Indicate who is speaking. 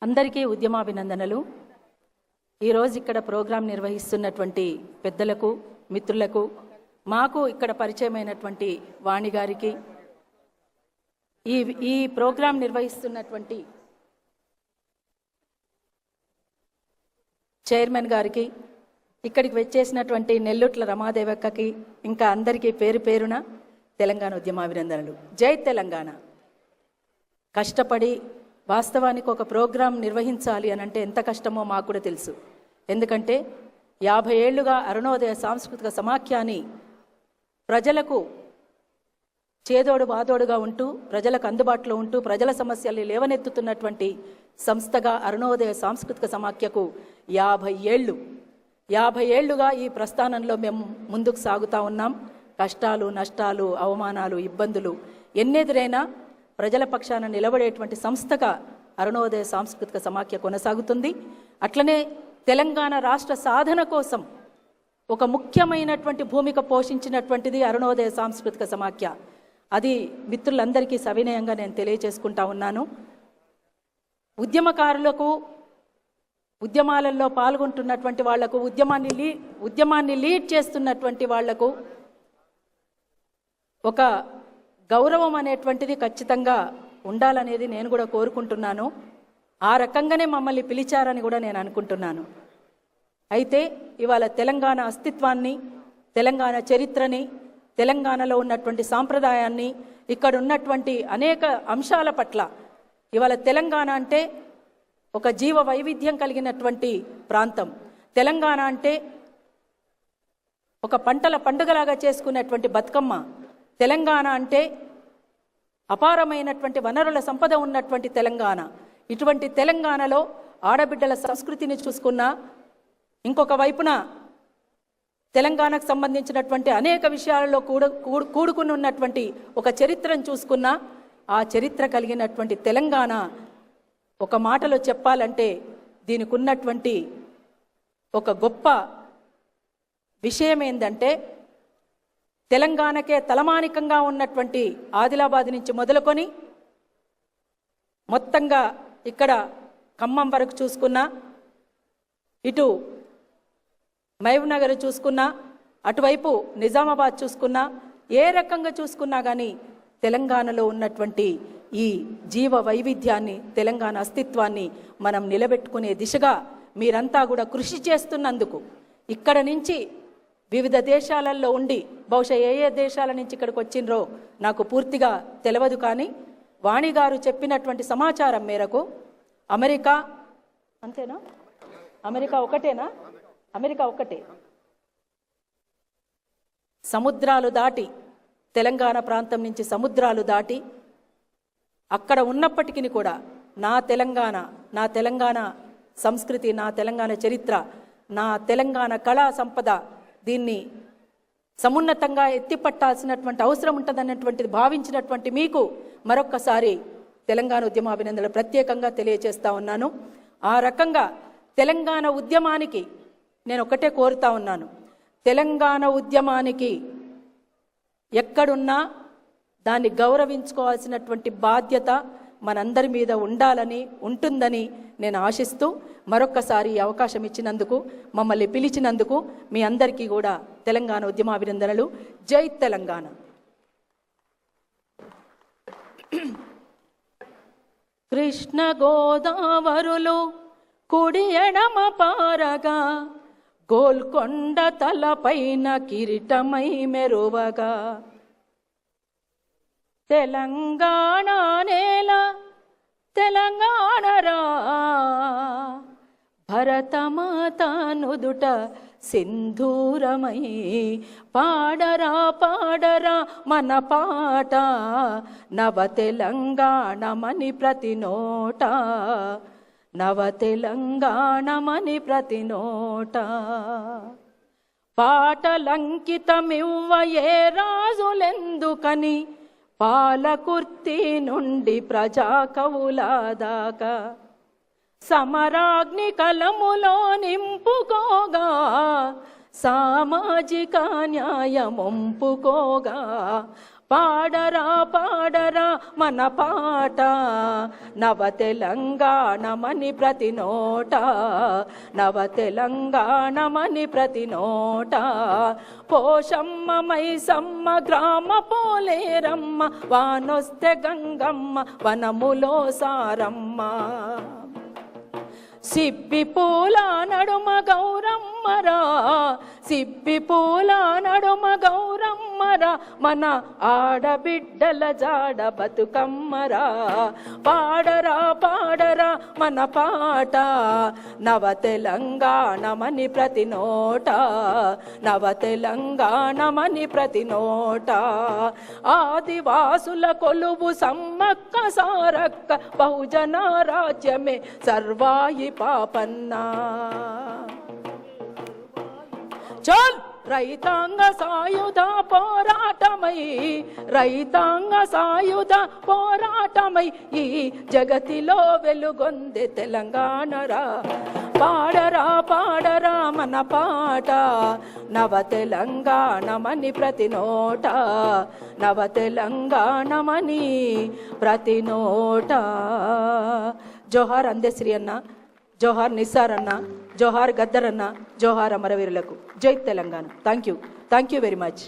Speaker 1: అందరికీ ఉద్యమాభినందనలు. ఈరోజు ఇక్కడ ప్రోగ్రాం నిర్వహిస్తున్నటువంటి పెద్దలకు, మిత్రులకు, మాకు ఇక్కడ పరిచయమైనటువంటి వాణి గారికి, ఈ ప్రోగ్రాం నిర్వహిస్తున్నటువంటి చైర్మన్ గారికి, ఇక్కడికి వచ్చేసినటువంటి నెల్లుట్ల రమాదేవక్కకి, ఇంకా అందరికీ పేరు పేరున తెలంగాణ ఉద్యమాభినందనలు. జై తెలంగాణ. కష్టపడి వాస్తవానికి ఒక ప్రోగ్రాం నిర్వహించాలి అని అంటే ఎంత కష్టమో మాకు కూడా తెలుసు. ఎందుకంటే 50 ఏళ్లుగా అరుణోదయ సాంస్కృతిక సమాఖ్యాన్ని ప్రజలకు చేదోడు బాదోడుగా ఉంటూ, ప్రజలకు అందుబాటులో ఉంటూ, ప్రజల సమస్యల్ని లేవనెత్తుతున్నటువంటి సంస్థగా అరుణోదయ సాంస్కృతిక సమాఖ్యకు 50 ఏళ్లుగా ఈ ప్రస్థానంలో మేము ముందుకు సాగుతూ ఉన్నాం. కష్టాలు, నష్టాలు, అవమానాలు, ఇబ్బందులు ఎన్నెదురైనా ప్రజల పక్షాన నిలబడేటువంటి సంస్థగా అరుణోదయ సాంస్కృతిక సమాఖ్య కొనసాగుతుంది. అట్లనే తెలంగాణ రాష్ట్ర సాధన కోసం ఒక ముఖ్యమైనటువంటి భూమిక పోషించినటువంటిది అరుణోదయ సాంస్కృతిక సమాఖ్య. అది మిత్రులందరికీ సవినయంగా నేను తెలియజేసుకుంటా ఉన్నాను. ఉద్యమకారులకు, ఉద్యమాలలో పాల్గొంటున్నటువంటి వాళ్లకు, ఉద్యమాన్ని లీడ్ చేస్తున్నటువంటి వాళ్లకు ఒక గౌరవం అనేటువంటిది ఖచ్చితంగా ఉండాలనేది నేను కూడా కోరుకుంటున్నాను. ఆ రకంగానే మమ్మల్ని పిలిచారని కూడా నేను అనుకుంటున్నాను. అయితే ఇవాళ తెలంగాణ అస్తిత్వాన్ని, తెలంగాణ చరిత్రని, తెలంగాణలో ఉన్నటువంటి సాంప్రదాయాన్ని, ఇక్కడ ఉన్నటువంటి అనేక అంశాల పట్ల ఇవాళ తెలంగాణ అంటే ఒక జీవ వైవిధ్యం కలిగినటువంటి ప్రాంతం. తెలంగాణ అంటే ఒక పంటల పండుగలాగా చేసుకునేటువంటి బతుకమ్మ. తెలంగాణ అంటే అపారమైనటువంటి వనరుల సంపద ఉన్నటువంటి తెలంగాణ. ఇటువంటి తెలంగాణలో ఆడబిడ్డల సంస్కృతిని చూసుకున్నా, ఇంకొక వైపున తెలంగాణకు సంబంధించినటువంటి అనేక విషయాలలో కూడుకుని ఉన్నటువంటి ఒక చరిత్రను చూసుకున్నా, ఆ చరిత్ర కలిగినటువంటి తెలంగాణ ఒక మాటలో చెప్పాలంటే దీనికి ఉన్నటువంటి ఒక గొప్ప విషయం ఏంటంటే, తెలంగాణకే తలమానికంగా ఉన్నటువంటి ఆదిలాబాద్ నుంచి మొదలుకొని మొత్తంగా ఇక్కడ ఖమ్మం వరకు చూసుకున్నా, ఇటు మహబూబ్నగర్ చూసుకున్నా, అటువైపు నిజామాబాద్ చూసుకున్నా, ఏ రకంగా చూసుకున్నా కానీ తెలంగాణలో ఉన్నటువంటి ఈ జీవ వైవిధ్యాన్ని, తెలంగాణ అస్తిత్వాన్ని మనం నిలబెట్టుకునే దిశగా మీరంతా కూడా కృషి చేస్తున్నందుకు, ఇక్కడ నుంచి వివిధ దేశాలలో ఉండి, బహుశా ఏ దేశాల నుంచి ఇక్కడికి వచ్చిండ్రో నాకు పూర్తిగా తెలియదు, కానీ వాణి గారు చెప్పినటువంటి సమాచారం మేరకు అమెరికా, అంతేనా? అమెరికా ఒకటేనా? అమెరికా ఒకటే. సముద్రాలు దాటి, తెలంగాణ ప్రాంతం నుంచి సముద్రాలు దాటి అక్కడ ఉన్నప్పటికీ కూడా నా తెలంగాణ సంస్కృతి, నా తెలంగాణ చరిత్ర, నా తెలంగాణ కళా సంపద, దీన్ని సమున్నతంగా ఎత్తిపట్టాల్సినటువంటి అవసరం ఉంటుందన్నటువంటిది భావించినటువంటి మీకు మరొక్కసారి తెలంగాణ ఉద్యమాభినందనలు ప్రత్యేకంగా తెలియజేస్తా ఉన్నాను. ఆ రకంగా తెలంగాణ ఉద్యమానికి నేను ఒకటే కోరుతా ఉన్నాను. తెలంగాణ ఉద్యమానికి ఎక్కడున్నా దాన్ని గౌరవించుకోవాల్సినటువంటి బాధ్యత మనందరి మీద ఉంటుందని నేను ఆశిస్తూ, మరొక్కసారి ఈ అవకాశం ఇచ్చినందుకు, మమ్మల్ని పిలిచినందుకు మీ అందరికీ కూడా తెలంగాణ ఉద్యమాభినందనలు. జై తెలంగాణ. కృష్ణ గోదావరులు కుడి ఎడమ పారగా, గోల్కొండ తలపైన కిరీటమై మెరువగా, తెలంగాణ నేల తెలంగాణరా, భరతమాత నుదుట సింధూరమై, పాడరా పాడరా మన పాట, నవ తెలంగాణమని ప్రతి నోట, నవ తెలంగాణమని ప్రతి నోట. పాటలంకితమివ్వయే రాజులెందుకని, పాలకుర్తి నుండి ప్రజా కవుల దాకా, సమరాగ్ని కలములో నింపుకోగా, సామాజిక న్యాయమొంపుకోగా, పాడరా పాడరా మన పాట నవ తెలంగాణమని ప్రతి నోట, నవ తెలంగాణమని ప్రతి నోట. పోషమ్మ మైసమ్మ గ్రామ పోలేరమ్మ, వానొస్తే గంగమ్మ వనములో సారమ్మ. సిప్పి పూల నడుమ గౌరమ్మరా, సిప్పి పూల నడుమ గౌరమ్మరా, మన ఆడబిడ్డల జాడ బతుకమ్మరా. పాడరా పాడరా మన పాట నవ తెలంగాణమని ప్రతి నోట, నవ తెలంగాణమని ప్రతి నోట. ఆదివాసుల కొలువు సమ్మక్క సారక్క, బహుజన రాజ్యమే సర్వాయి పాపన్నా. చల్ రైతాంగ సాయుధ పోరాటమై, రైతాంగ సాయుధ పోరాటమై ఈ జగతిలో వెలుగొందే తెలంగాణరా. పాడరా పాడరా మన పాట నవ తెలంగాణమని ప్రతి నోట, నవ తెలంగాణమని ప్రతి నోట. జోహార్ అందశ్రీ అన్న, జోహార్ నిస్సార్ అన్న, జోహార్ గద్దర్ అన్న, జోహార్ అమరవీరులకు. జై Telangana. Thank you very much.